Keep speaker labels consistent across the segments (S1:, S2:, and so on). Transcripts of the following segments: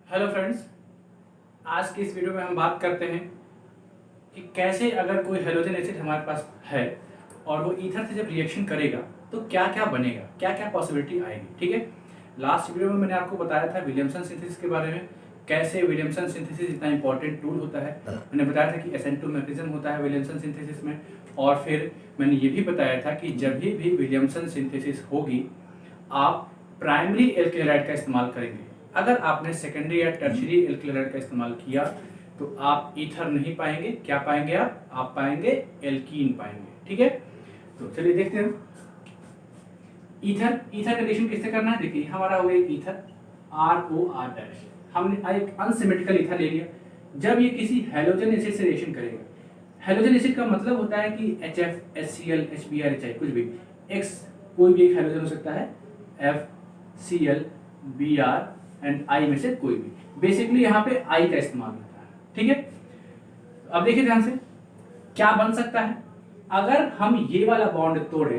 S1: Hello friends, आज की इस वीडियो में हम बात करते हैं कि कैसे अगर कोई हेलोजन एसिड हमारे पास है और वो ईथर से जब रिएक्शन करेगा तो क्या क्या बनेगा, क्या क्या पॉसिबिलिटी आएगी। ठीक है, लास्ट वीडियो में मैंने आपको बताया था विलियमसन सिंथेसिस के बारे में, कैसे विलियमसन सिंथेसिस इतना इंपॉर्टेंट टूल होता है। मैंने बताया था कि SN2 मैकेनिज्म होता है विलियमसन सिंथेसिस में, और फिर मैंने ये भी बताया था कि जब भी विलियमसन सिंथेसिस होगी आप प्राइमरी एल्किल हैलाइड का इस्तेमाल करेंगे। अगर आपने सेकेंडरी या टर्शियरी एल्किल हैलाइड का इस्तेमाल किया तो आप ईथर नहीं पाएंगे। क्या पाएंगे आप पाएंगे एल्कीन पाएंगे। ठीक है, तो चलिए देखते हैं ईथर का रिलेशन किससे करना है। देखिए हमारा हो गया ईथर ROR डैश, हमने एक अनसिमेट्रिकल ईथर ले लिया। जब ये किसी हेलोजन एसिड से रिएक्शन करेगा, हेलोजन एसिड का मतलब होता है कि HF, HCl, HBr, HI कुछ भी, X कोई भी एक हेलोजन हो सकता है, FCl, Br एंड I में से कोई भी। बेसिकली यहाँ पे I का इस्तेमाल होता है। ठीक है, अब देखिए ध्यान से क्या बन सकता है। अगर हम ये वाला बॉन्ड तोड़े,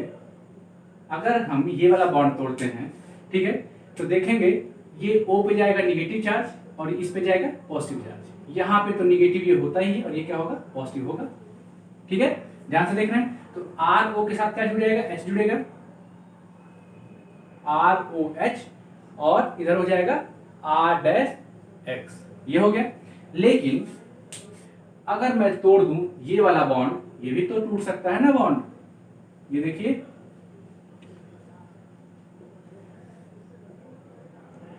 S1: अगर हम ये वाला बॉन्ड तोड़ते हैं, ठीक है, तो देखेंगे ये O पे जाएगा निगेटिव चार्ज और इस पे जाएगा पॉजिटिव चार्ज। यहाँ पे तो निगेटिव ये होता ही है और ये क्या होगा, पॉजिटिव होगा। ठीक है, ध्यान से देख रहे हैं, तो RO के साथ क्या जुड़ जाएगा, H जुड़ेगा, ROH, और इधर हो जाएगा R डैश X, ये हो गया। लेकिन अगर मैं तोड़ दूं ये वाला बॉन्ड, ये भी तो टूट सकता है ना बॉन्ड, ये देखिए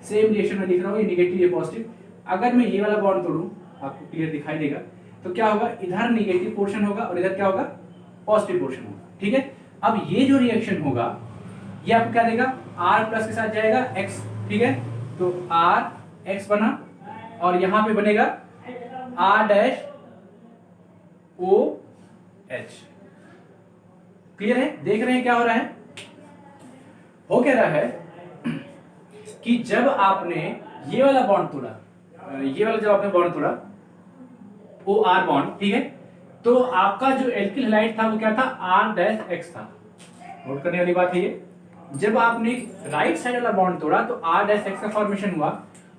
S1: सेम रिएक्शन में लिख रहा हूं, ये निगेटिव ये पॉजिटिव। अगर मैं ये वाला बॉन्ड तोड़ूं, आपको क्लियर दिखाई देगा, तो क्या होगा, इधर निगेटिव पोर्शन होगा और इधर क्या होगा, पॉजिटिव पोर्शन होगा। ठीक है, अब ये जो रिएक्शन होगा ये आपको क्या देगा, R प्लस के साथ जाएगा X। ठीक है, तो R X बना और यहां पे बनेगा R डैश OH। क्लियर है, देख रहे हैं क्या हो रहा है, हो क्या रहा है कि जब आपने ये वाला बॉन्ड तोड़ा, ये वाला जब आपने बॉन्ड तोड़ा OR बॉन्ड, ठीक है, तो आपका जो एल्किल हैलाइड था वो क्या था, R डैश X था। नोट करने वाली बात है ये, जब आपने राइट साइड वाला बॉन्ड तोड़ा तो R डैश X का फॉर्मेशन हुआ,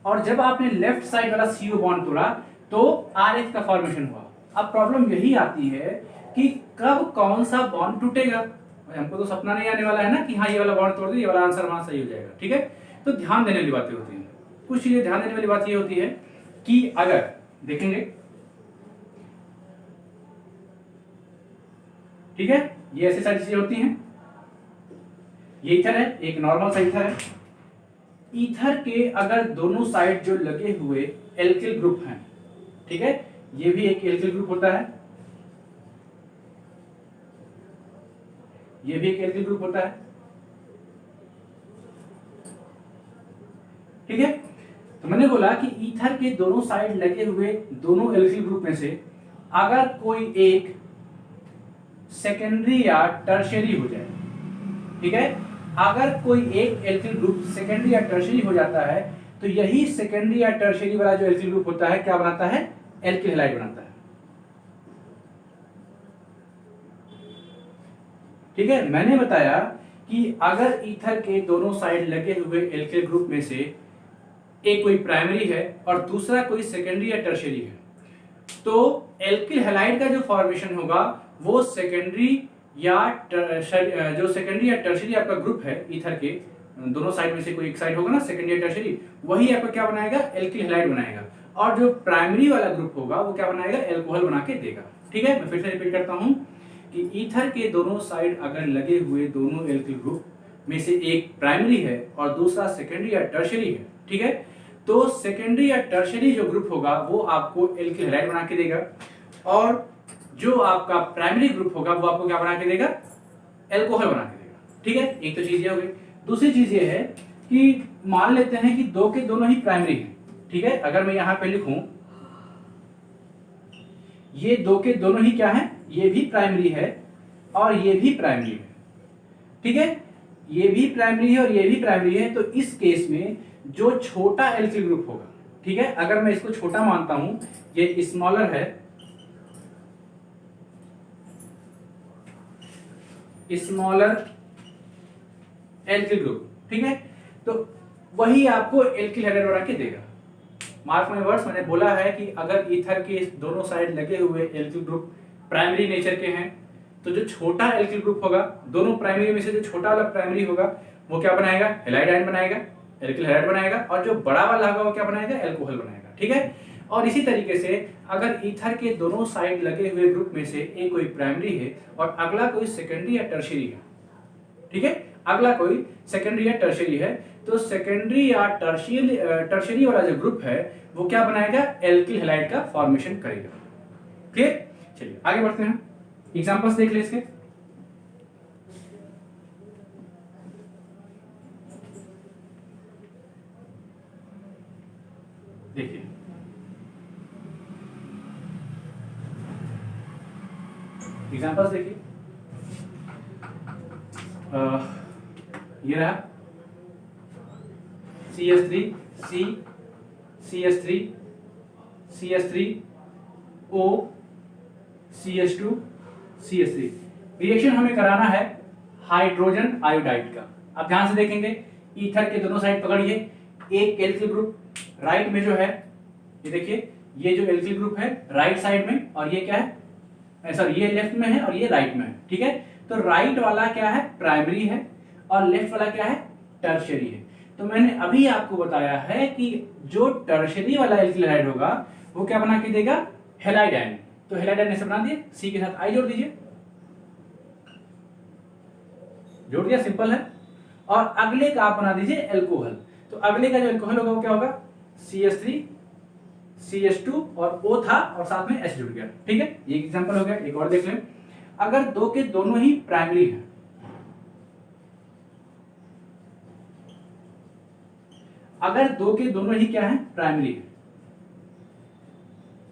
S1: और जब आपने लेफ्ट साइड वाला CO बॉन्ड तोड़ा तो RH का फॉर्मेशन हुआ। अब प्रॉब्लम यही आती है कि कब कौन सा बॉन्ड टूटेगा। हमको तो सपना नहीं आने वाला है ना कि हाँ ये वाला बॉन्ड तोड़ दे, ये वाला आंसर वहां सही हो जाएगा। ठीक है, तो ध्यान देने वाली बातें होती हैं, कुछ चीजें ध्यान देने वाली बात ये होती है कि अगर देखेंगे, ठीक है, ये ऐसी सारी चीजें होती हैं। ये ईथर है, एक नॉर्मल सा ईथर है। ईथर के अगर दोनों साइड जो लगे हुए एल्किल ग्रुप हैं, ठीक है, ये भी एक एल्किल ग्रुप होता है, ये भी एक एल्किल ग्रुप होता है। ठीक है, तो मैंने बोला कि ईथर के दोनों साइड लगे हुए दोनों एल्किल ग्रुप में से अगर कोई एक सेकेंडरी या टर्शियरी हो जाए, ठीक है, अगर कोई एक एल्किल ग्रुप सेकेंडरी या टर्शियरी हो जाता है तो यही सेकेंडरी या टर्शियरी वाला जो एल्किल ग्रुप होता है क्या बनाता है, एल्किल हैलाइड बनाता है। ठीक है, मैंने बताया कि अगर ईथर के दोनों साइड लगे हुए एल्किल ग्रुप में से एक कोई प्राइमरी है और दूसरा कोई सेकेंडरी या टर्शियरी है, तो एल्किल हैलाइड का जो फॉर्मेशन होगा वो सेकेंडरी या जो सेकेंडरी या टर्शियरी आपका ग्रुप है ईथर के दोनों साइड में से कोई एक साइड होगा ना सेकेंडरी या टर्शियरी, वही आपका क्या बनाएगा, एल्किल हैलाइड बनाएगा, और जो प्राइमरी वाला ग्रुप होगा वो क्या बनाएगा, एल्कोहल बना के देगा। ठीक है, मैं फिर से रिपीट करता हूं कि ईथर के दोनों साइड अगर लगे हुए दोनों एल्किल ग्रुप में से एक प्राइमरी है और दूसरा सेकेंडरी या टर्शियरी है, ठीक है, तो सेकेंडरी या टर्शियरी जो ग्रुप होगा वो आपको एल्किल हैलाइड बना के देगा, और जो आपका प्राइमरी ग्रुप होगा वो आपको क्या बना के देगा, एल्कोहल बना के देगा। ठीक है, एक तो चीज ये हो गई। दूसरी चीज ये है कि मान लेते हैं कि दो के दोनों ही प्राइमरी हैं। ठीक है, अगर मैं यहां पे लिखूं ये दो के दोनों ही क्या है, ये भी प्राइमरी है और ये भी प्राइमरी है। ठीक है, ये भी प्राइमरी है और ये भी प्राइमरी है, तो इस केस में जो छोटा एल्किल ग्रुप होगा, ठीक है, अगर मैं इसको छोटा मानता हूं, ये स्मॉलर है, स्मॉलर एल्किल ग्रुप, ठीक है, तो वही आपको एल्किल हैलाइड बना के देगा। मार्क माय वर्ड्स, मैंने बोला है कि अगर ईथर के दोनों साइड लगे हुए एल्किल ग्रुप प्राइमरी नेचर के हैं तो जो छोटा एल्किल ग्रुप होगा, दोनों प्राइमरी में से जो छोटा वाला प्राइमरी होगा वो क्या बनाएगा, हैलाइड आयन बनाएगा, एल्किल हैलाइड बनाएगा, और जो बड़ा वाला होगा वो क्या बनाएगा, एल्कोहल बनाएगा। ठीक है। और इसी तरीके से अगर ईथर के दोनों साइड लगे हुए ग्रुप में से एक कोई प्राइमरी है और अगला कोई सेकेंडरी या टर्शियरी है, ठीक है, अगला कोई सेकेंडरी या टर्शियरी है, तो सेकेंडरी या टर्शियरी वाला जो ग्रुप है वो क्या बनाएगा, एल्किल हैलाइड का फॉर्मेशन करेगा। क्लियर। चलिए आगे बढ़ते हैं, एग्जांपल्स देख ले इसके। देखिए एग्जांपल्स देखिए, ये रहा CH3 C CH3 CH3 O CH2 CH3। Reaction हमें कराना है हाइड्रोजन आयोडाइड का। अब ध्यान से देखेंगे, ईथर के दोनों साइड पकड़िए, एक एल्किल ग्रुप राइट में जो है, ये देखिए, ये जो एल्किल ग्रुप है राइट साइड में, और ये क्या है, सॉरी ये लेफ्ट में है और ये राइट में है। ठीक है, तो राइट वाला क्या है, प्राइमरी है, और लेफ्ट वाला क्या है, टर्शियरी है। तो मैंने अभी आपको बताया है कि जो टर्शियरी वाला एल्किल हैलाइड होगा वो क्या बना के देगा, हैलाइड आयन। तो हैलाइड आयन ऐसे बना दिए, सी के साथ आई जोड़ दीजिए, जोड़ दिया, सिंपल है। और अगले का आप बना दीजिए एल्कोहल। तो अगले का जो एल्कोहल होगा वो क्या होगा, CH3 CH2 और O था और साथ में H जुड़ गया। ठीक है, ये एग्जांपल हो गया। एक और देख लें, अगर दो के दोनों ही प्राइमरी हैं, अगर दो के दोनों ही क्या है, प्राइमरी है,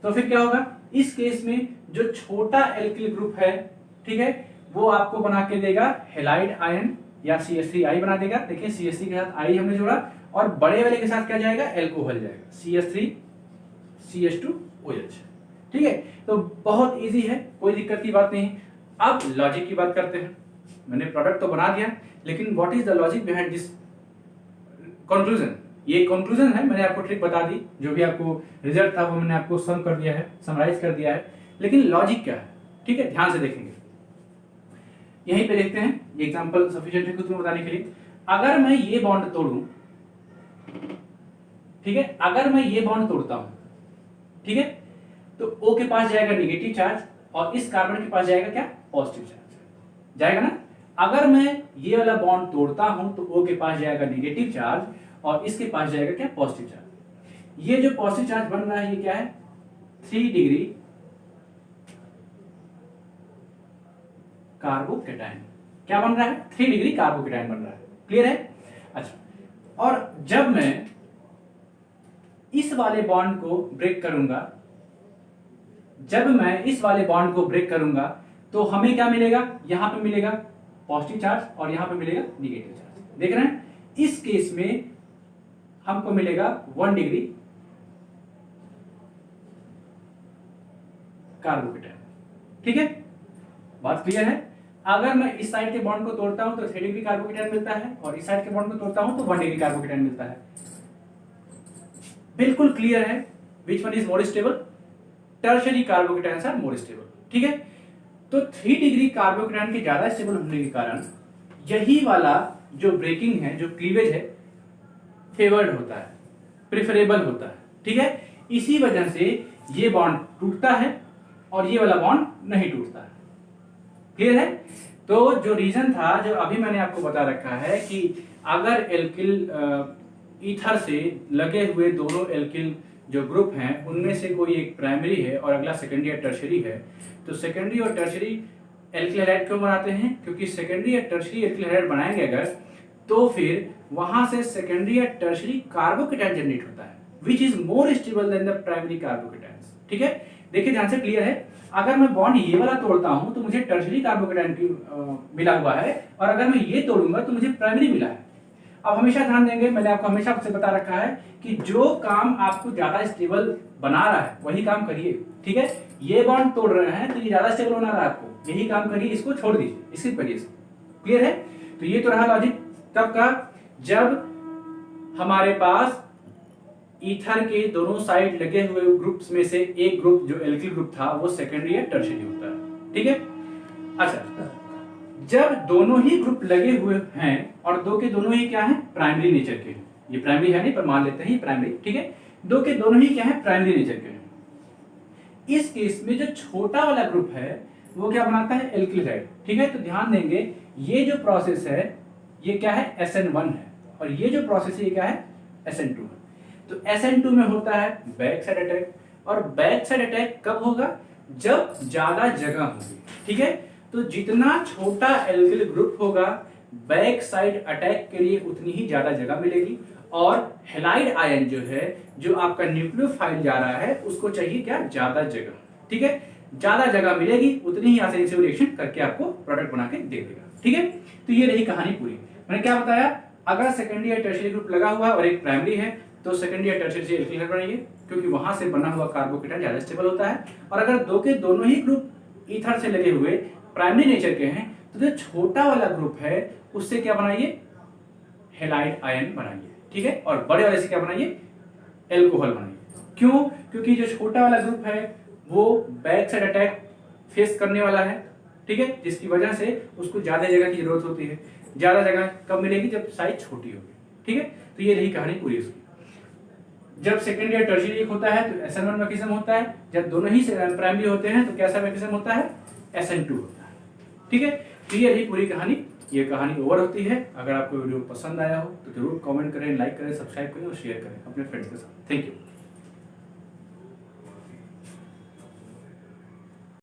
S1: तो फिर क्या होगा, इस केस में जो छोटा एल्किल ग्रुप है, ठीक है, वो आपको बना के देगा हैलाइड आयन या CH3I बना देगा। देखिए CH3 के साथ I हमने जोड़ा, और बड़े वाले के साथ क्या जाएगा, एल्कोहल जाएगा, CH3 CH2OH। ठीक है, तो बहुत इजी है, कोई दिक्कत की बात नहीं। अब लॉजिक की बात करते हैं। मैंने प्रोडक्ट तो बना दिया, लेकिन what is the logic behind this conclusion. ये कंक्लूजन है, मैंने आपको ट्रिक बता दी, जो भी आपको रिजल्ट था वो मैंने आपको सम कर दिया है, समराइज कर दिया है, लेकिन लॉजिक क्या है, ठीक है, ध्यान से देखेंगे। यहीं पे देखते हैं, ये एग्जांपल सफिशिएंट है खुद में बताने के लिए। अगर मैं ये बॉन्ड तोड़ूं, ठीक है, अगर मैं ये बॉन्ड तोड़ता हूं, ठीक है, तो O के पास जाएगा नेगेटिव चार्ज और इस कार्बन के पास जाएगा क्या, पॉजिटिव चार्ज जाएगा ना। अगर मैं ये वाला बॉन्ड तोड़ता हूं तो O के पास जाएगा नेगेटिव चार्ज और इसके पास जाएगा क्या, पॉजिटिव चार्ज। ये जो पॉजिटिव चार्ज बन रहा है ये क्या है, 3 डिग्री कार्बोकेटायन। क्या बन रहा है, 3 डिग्री कार्बोकेटायन बन रहा है। क्लियर है। अच्छा, और जब मैं इस वाले बॉन्ड को ब्रेक करूंगा, जब मैं इस वाले बॉन्ड को ब्रेक करूंगा तो हमें क्या मिलेगा, यहां पे मिलेगा पॉजिटिव चार्ज और यहां पे मिलेगा नेगेटिव चार्ज। देख रहे हैं, इस केस में हमको मिलेगा 1 डिग्री कार्बोकेटायन। ठीक है, बात क्लियर है। अगर मैं इस साइड के बॉन्ड को तोड़ता हूं तो 3 डिग्री कार्बोकेटायन मिलता है, और इस साइड के बॉन्ड को तोड़ता हूं तो 1 डिग्री कार्बोकेटायन मिलता है। बिल्कुल क्लियर है, which one is more stable, tertiary carbocations are more stable. ठीक है, तो 3 डिग्री कार्बोकेटायन के ज्यादा स्टेबल होने के कारण यही वाला जो ब्रेकिंग है, जो क्लीवेज है, फेवर्ड होता है, प्रेफरेबल होता है। ठीक है, इसी वजह से ये बॉन्ड टूटता है और ये वाला बॉन्ड नहीं टूटता है। क्लियर है। तो जो रीजन था, जो अभी मैंने आपको बता रखा है कि अगर एल्किल ईथर से लगे हुए दोनों एल्किल जो ग्रुप हैं उनमें से कोई एक प्राइमरी है और अगला सेकेंडरी या टर्शियरी है, तो सेकेंडरी और टर्शियरी एल्किल हैलाइड क्यों बनाते हैं, क्योंकि सेकेंडरी या टर्शियरी एल्किल हैलाइड बनाएंगे अगर, तो फिर वहां से सेकेंडरी या टर्शियरी कार्बोकेटायन जनरेट होता है, which is more stable than the primary carbocations. ठीक है, देखिए ध्यान से, क्लियर है। अगर मैं बॉन्ड ये वाला तोड़ता हूं तो मुझे टर्शियरी कार्बोकेटायन मिला हुआ है, और अगर मैं ये तोड़ूंगा तो मुझे प्राइमरी मिला है। अब हमेशा ध्यान देंगे, मैंने आपको हमेशा आपसे बता रखा है कि जो काम आपको ज्यादा स्टेबल बना रहा है वही काम करिए। ठीक है, ये बॉन्ड तोड़ रहे हैं तो ये ज्यादा स्टेबल बना रहा है, आपको यही काम करिए, इसको छोड़ दीजिए, इसी करिए। क्लियर है। तो ये तो रहा लॉजिक तब का, जब हमारे पास ईथर के दोनों साइड लगे हुए ग्रुप्स में से एक ग्रुप जो एल्किल ग्रुप था वो सेकेंडरी या टर्शियरी होता है। ठीक है। अच्छा, जब दोनों ही ग्रुप लगे हुए हैं और दो के दोनों ही क्या है, प्राइमरी नेचर के हैं, ये प्राइमरी है नहीं पर मान लेते हैं प्राइमरी, ठीक है, दो के दोनों ही क्या है, प्राइमरी नेचर के हैं। इस केस में जो छोटा वाला ग्रुप है वो क्या बनाता है, एल्किलाइड। ठीक है, तो ध्यान देंगे ये जो प्रोसेस है ये क्या है, SN1 है, और ये जो प्रोसेस है ये क्या है, SN2 है। तो SN2 में होता है बैक साइड अटैक, और बैक साइड अटैक कब होगा, जब ज्यादा जगह होगी। ठीक है, तो जितना छोटा एल्किल ग्रुप होगा बैक साइड अटैक के लिए उतनी ही ज्यादा जगह मिलेगी, और हैलाइड आयन जो है, जो आपका न्यूक्लियोफाइल जा रहा है, उसको चाहिए क्या, ज्यादा जगह। ठीक है, ज्यादा जगह मिलेगी उतनी ही आसानी से रिएक्शन करके आपको प्रोडक्ट बना के दे देगा। ठीक है, तो ये रही कहानी पूरी। मैंने क्या बताया, अगर सेकेंडरी या टर्शियरी ग्रुप लगा हुआ और एक प्राइमरी है तो सेकेंडरी या टर्शियरी से एल्किल बनाइए, क्योंकि वहां से बना हुआ कार्बोकेटायन ज्यादा स्टेबल होता है। और अगर दो के दोनों ही ग्रुप ईथर से लगे हुए प्राइमरी नेचर के हैं तो जो छोटा वाला ग्रुप है उससे क्या बनाइए, हैलाइड आयन बनाइए। ठीक है, और बड़े वाले से क्या बनाइए, एल्कोहल बनाइए। क्यों, क्योंकि जो छोटा वाला ग्रुप है वो बैक साइड अटैक फेस करने वाला है। ठीक है, जिसकी वजह से उसको ज्यादा जगह की जरूरत होती है। ज्यादा जगह कब मिलेगी, जब साइज छोटी होगी। ठीक है, तो ये रही कहानी पूरी उसकी। जब सेकेंडरी या टर्शियरी होता है तो SN1 मैकेनिज्म होता है, जब दोनों ही प्राइमरी होते हैं तो कैसा मैकेनिज्म होता है, SN2 होता है। ठीक है, तो ये रही पूरी कहानी। ये कहानी ओवर होती है। अगर आपको वीडियो पसंद आया हो तो जरूर कमेंट करें, लाइक करें, सब्सक्राइब करें और शेयर करें अपने फ्रेंड्स के साथ। Thank you.